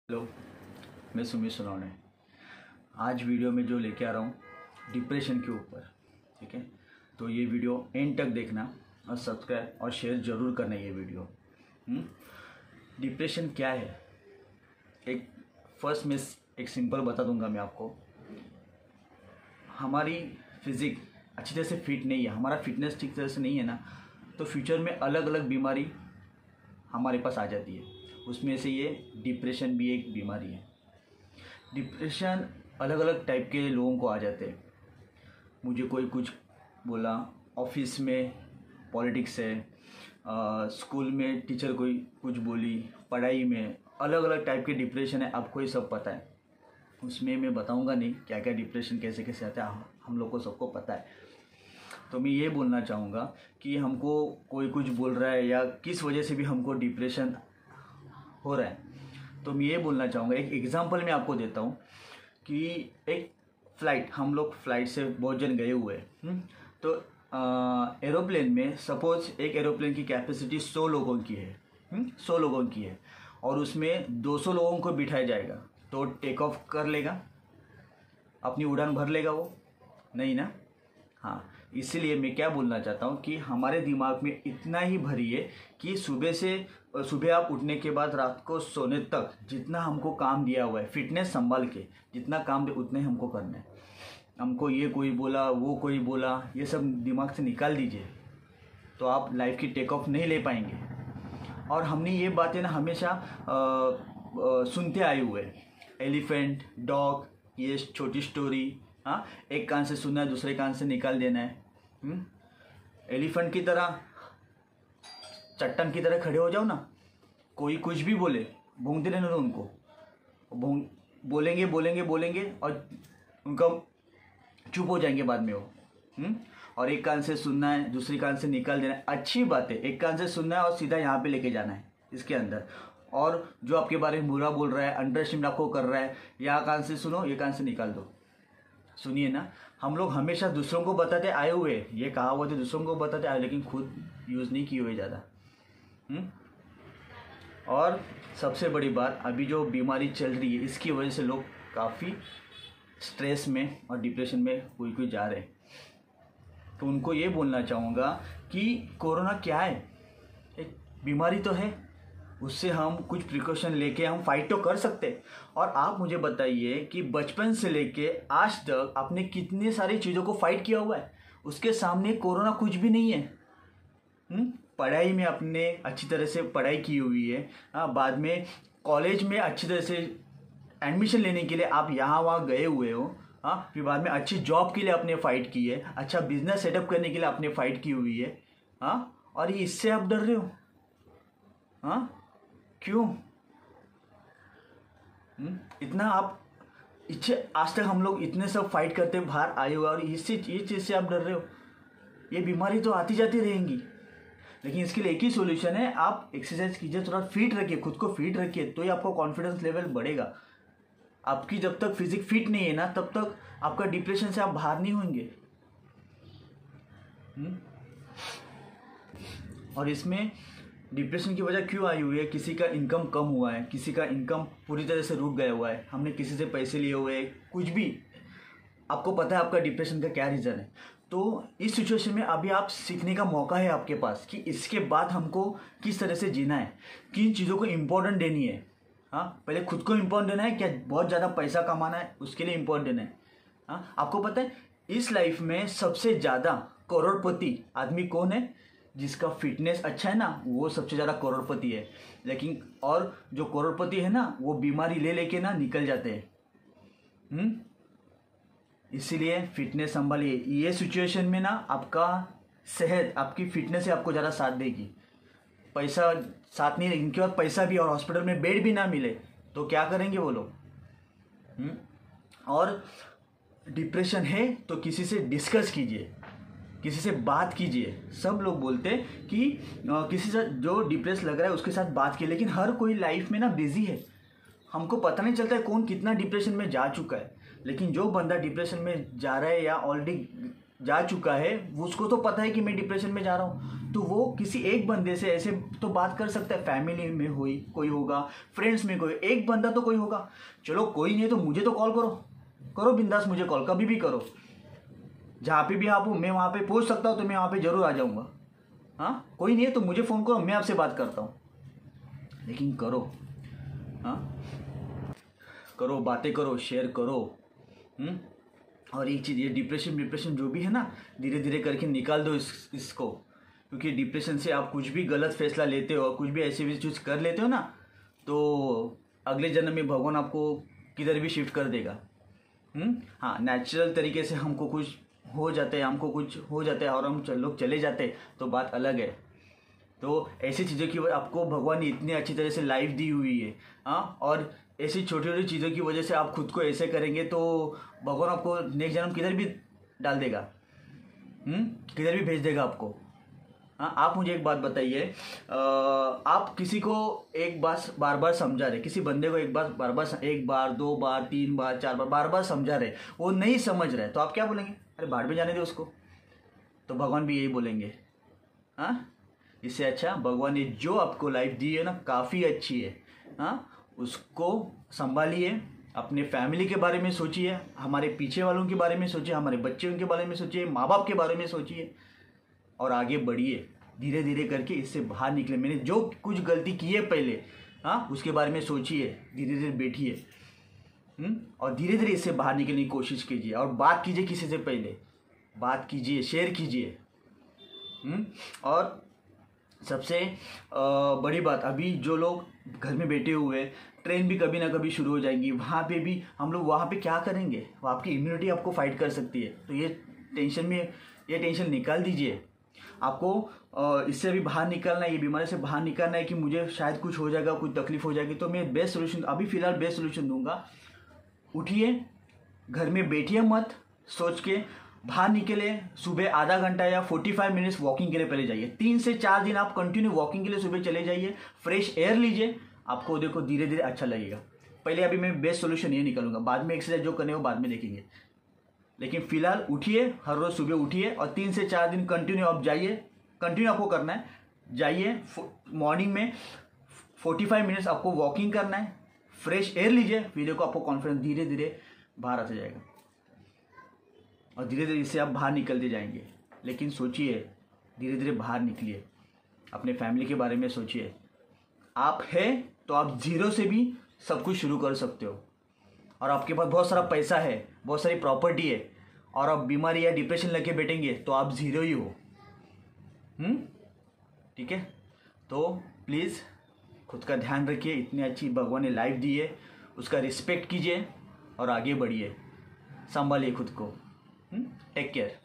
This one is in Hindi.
हेलो, मैं सुमित सोनवणे। आज वीडियो में जो लेके आ रहा हूँ डिप्रेशन के ऊपर, ठीक है। तो ये वीडियो एंड तक देखना और सब्सक्राइब और शेयर ज़रूर करना ये वीडियो। डिप्रेशन क्या है? फर्स्ट मैं एक सिंपल बता दूंगा मैं आपको। हमारी फिजिक अच्छी तरह से फिट नहीं है, हमारा फिटनेस ठीक तरह से नहीं है ना, तो फ्यूचर में अलग अलग बीमारी हमारे पास आ जाती है। उसमें से ये डिप्रेशन भी एक बीमारी है। डिप्रेशन अलग अलग टाइप के लोगों को आ जाते हैं। मुझे कोई कुछ बोला, ऑफिस में पॉलिटिक्स है, स्कूल में टीचर कोई कुछ बोली, पढ़ाई में अलग अलग टाइप के डिप्रेशन है। आपको ये सब पता है, उसमें मैं बताऊंगा नहीं क्या क्या डिप्रेशन कैसे कैसे आता है, हम लोग को सबको पता है। तो मैं ये बोलना चाहूँगा कि हमको कोई कुछ बोल रहा है या किस वजह से भी हमको डिप्रेशन हो रहा है, तो मैं ये बोलना चाहूँगा। एक एग्जांपल मैं आपको देता हूँ कि एक फ़्लाइट, हम लोग फ्लाइट से बहुत जन गए हुए हैं। तो एरोप्लेन में सपोज एक एरोप्लेन की कैपेसिटी 100 लोगों की है, 100 लोगों की है, और उसमें 200 लोगों को बिठाया जाएगा। तो टेक ऑफ कर लेगा, अपनी उड़ान भर लेगा वो? नहीं ना। हाँ, इसीलिए मैं क्या बोलना चाहता हूँ कि हमारे दिमाग में इतना ही भरी है कि सुबह आप उठने के बाद रात को सोने तक जितना हमको काम दिया हुआ है, फिटनेस संभाल के जितना काम दे उतने हमको करना है। हमको ये कोई बोला, वो कोई बोला, ये सब दिमाग से निकाल दीजिए, तो आप लाइफ की टेक ऑफ नहीं ले पाएंगे। और हमने ये बातें ना हमेशा सुनते आए हुए, एलिफेंट, डॉग, ये छोटी स्टोरी। हाँ, एक कान से सुनना है, दूसरे कान से निकाल देना है। एलिफेंट की तरह, चट्टान की तरह खड़े हो जाओ ना, कोई कुछ भी बोले भूंगते रहने दो उनको। बोलेंगे बोलेंगे बोलेंगे और उनका चुप हो जाएंगे बाद में वो। और एक कान से सुनना है, दूसरी कान से निकाल देना है। अच्छी बात है, एक कान से सुनना है और सीधा यहाँ पे लेके जाना है इसके अंदर। और जो आपके बारे में बुरा बोल रहा है, अंडर एस्टिमेट आपको कर रहा है, यहाँ कान से सुनो, ये कान से निकाल दो। सुनिए ना, हम लोग हमेशा दूसरों को बताते आए हुए, ये कहावत है, दूसरों को बताते आए, लेकिन खुद यूज़ नहीं किए हुए ज़्यादा। और सबसे बड़ी बात, अभी जो बीमारी चल रही है इसकी वजह से लोग काफ़ी स्ट्रेस में और डिप्रेशन में कोई जा रहे हैं। तो उनको ये बोलना चाहूँगा कि कोरोना क्या है, एक बीमारी तो है, उससे हम कुछ प्रिकॉशन लेके हम फाइट तो कर सकते। और आप मुझे बताइए कि बचपन से लेके आज तक आपने कितनी सारी चीज़ों को फाइट किया हुआ है, उसके सामने कोरोना कुछ भी नहीं है। पढ़ाई में आपने अच्छी तरह से पढ़ाई की हुई है। बाद में कॉलेज में अच्छी तरह से एडमिशन लेने के लिए आप यहाँ वहाँ गए हुए हो। फिर बाद में अच्छी जॉब के लिए आपने फ़ाइट की है, अच्छा बिजनेस सेटअप करने के लिए आपने फ़ाइट की हुई है। और ये इससे आप डर रहे हो? क्यों? इतना आप आज तक हम लोग इतने सब फाइट करते बाहर आए हुए, और ये चीज़ से आप डर रहे हो? ये बीमारी तो आती जाती रहेंगी, लेकिन इसके लिए एक ही सॉल्यूशन है, आप एक्सरसाइज कीजिए, थोड़ा फिट रखिए, खुद को फिट रखिए, तो ही आपका कॉन्फिडेंस लेवल बढ़ेगा। आपकी जब तक फिजिक फिट नहीं है ना, तब तक आपका डिप्रेशन से आप बाहर नहीं होंगे। और इसमें डिप्रेशन की वजह क्यों आई हुई है? किसी का इनकम कम हुआ है, किसी का इनकम पूरी तरह से रुक गया हुआ है, हमने किसी से पैसे लिए हुए, कुछ भी। आपको पता है आपका डिप्रेशन का क्या रीज़न है। तो इस सिचुएशन में अभी आप सीखने का मौका है आपके पास कि इसके बाद हमको किस तरह से जीना है, किन चीज़ों को इम्पोर्टेंट देनी है। पहले खुद को इम्पोर्टेंट देना है, क्या बहुत ज़्यादा पैसा कमाना है उसके लिए इम्पोर्टेंट देना है। आपको पता है इस लाइफ में सबसे ज़्यादा करोड़पति आदमी कौन है? जिसका फिटनेस अच्छा है ना, वो सबसे ज़्यादा करोड़पति है। लेकिन और जो करोड़पति है ना, वो बीमारी ले लेके ना निकल जाते हैं। इसीलिए फिटनेस संभालिए। ये सिचुएशन में ना आपका सेहत, आपकी फिटनेस से आपको ज़्यादा साथ देगी। पैसा साथ नहीं, इनके बाद पैसा भी और हॉस्पिटल में बेड भी ना मिले तो क्या करेंगे वो लोग? और डिप्रेशन है तो किसी से डिस्कस कीजिए, किसी से बात कीजिए। सब लोग बोलते हैं कि किसी से जो डिप्रेस लग रहा है उसके साथ बात कीजिए, लेकिन हर कोई लाइफ में ना बिजी है, हमको पता नहीं चलता है कौन कितना डिप्रेशन में जा चुका है। लेकिन जो बंदा डिप्रेशन में जा रहा है या ऑलरेडी जा चुका है, उसको तो पता है कि मैं डिप्रेशन में जा रहा हूँ, तो वो किसी एक बंदे से ऐसे तो बात कर सकता है। फैमिली में कोई होगा, फ्रेंड्स में कोई एक बंदा तो कोई होगा। चलो कोई नहीं तो मुझे तो कॉल करो बिंदास, मुझे कॉल कभी भी करो, जहाँ पे भी आप हो मैं वहाँ पे पहुँच सकता हूँ, तो मैं वहाँ पे ज़रूर आ जाऊँगा। हाँ, कोई नहीं है तो मुझे फ़ोन करो, मैं आपसे बात करता हूँ, लेकिन करो। हाँ, करो, बातें करो, शेयर करो। और एक चीज़, ये डिप्रेशन जो भी है ना, धीरे धीरे करके निकाल दो इसको, क्योंकि डिप्रेशन से आप कुछ भी गलत फैसला लेते हो, कुछ भी ऐसे भी चीज़ कर लेते हो ना, तो अगले जन्म में भगवान आपको किधर भी शिफ्ट कर देगा। हाँ, नेचुरल तरीके से हमको कुछ हो जाता है और हम लोग चले जाते हैं तो बात अलग है। तो ऐसी चीज़ों की आपको भगवान ने इतनी अच्छी तरह से लाइफ दी हुई है। हाँ, और ऐसी छोटी छोटी चीज़ों की वजह से आप खुद को ऐसे करेंगे तो भगवान आपको नेक्स्ट जन्म किधर भी डाल देगा, किधर भी भेज देगा आपको। हाँ, आप मुझे एक बात बताइए, आप किसी को एक बार बार समझा रहे, किसी बंदे को एक बार 2 बार 3 बार 4 बार समझा रहे, वो नहीं समझ रहे, तो आप क्या बोलेंगे? अरे भाड़ में जाने दे उसको। तो भगवान भी यही बोलेंगे। हाँ, इससे अच्छा भगवान ने जो आपको लाइफ दी है ना, काफ़ी अच्छी है। हाँ, उसको संभालिए, अपने फैमिली के बारे में सोचिए, हमारे पीछे वालों के बारे में सोचिए, हमारे बच्चों के बारे में सोचिए, माँ बाप के बारे में सोचिए और आगे बढ़िए। धीरे धीरे करके इससे बाहर निकले। मैंने जो कुछ गलती की है पहले, हाँ, उसके बारे में सोचिए, धीरे धीरे बैठिए और धीरे धीरे इससे बाहर निकलने की कोशिश कीजिए। और बात कीजिए, किसी से पहले बात कीजिए, शेयर कीजिए। और सबसे बड़ी बात, अभी जो लोग घर में बैठे हुए हैं, ट्रेन भी कभी ना कभी शुरू हो जाएंगी, वहाँ पे भी हम लोग वहाँ पे क्या करेंगे? वो आपकी इम्यूनिटी आपको फाइट कर सकती है। तो ये टेंशन निकाल दीजिए। आपको इससे भी बाहर निकलना है, ये बीमारी से बाहर निकलना है कि मुझे शायद कुछ हो जाएगा, कुछ तकलीफ हो जाएगी, तो मैं बेस्ट सोल्यूशन अभी फ़िलहाल बेस्ट सोल्यूशन दूंगा। उठिए, घर में बैठिए मत, सोच के बाहर निकले। सुबह आधा घंटा या 45 मिनट्स वॉकिंग के लिए पहले जाइए। 3 से 4 दिन आप कंटिन्यू वॉकिंग के लिए सुबह चले जाइए, फ्रेश एयर लीजिए, आपको देखो धीरे धीरे अच्छा लगेगा। पहले अभी मैं बेस्ट सोल्यूशन ये निकालूंगा, बाद में एक्सरसाइज जो करने वो बाद में देखेंगे। लेकिन फिलहाल उठिए, हर रोज़ सुबह उठिए और 3 से 4 दिन कंटिन्यू आप जाइए। कंटिन्यू आपको करना है, जाइए मॉर्निंग में 45 मिनट्स आपको वॉकिंग करना है, फ्रेश एयर लीजिए, फिर देखो आपको कॉन्फिडेंस धीरे धीरे बाहर आता जाएगा और धीरे धीरे इससे आप बाहर निकलते जाएंगे। लेकिन सोचिए, धीरे धीरे बाहर निकलिए, अपने फैमिली के बारे में सोचिए। आप है तो आप जीरो से भी सब कुछ शुरू कर सकते हो, और आपके पास बहुत सारा पैसा है, बहुत सारी प्रॉपर्टी है, और आप बीमारी या डिप्रेशन लेके बैठेंगे तो आप जीरो ही हो। ठीक है, तो प्लीज़ खुद का ध्यान रखिए। इतनी अच्छी भगवान ने लाइफ दी है, उसका रिस्पेक्ट कीजिए और आगे बढ़िए, संभालिए खुद को। Take care.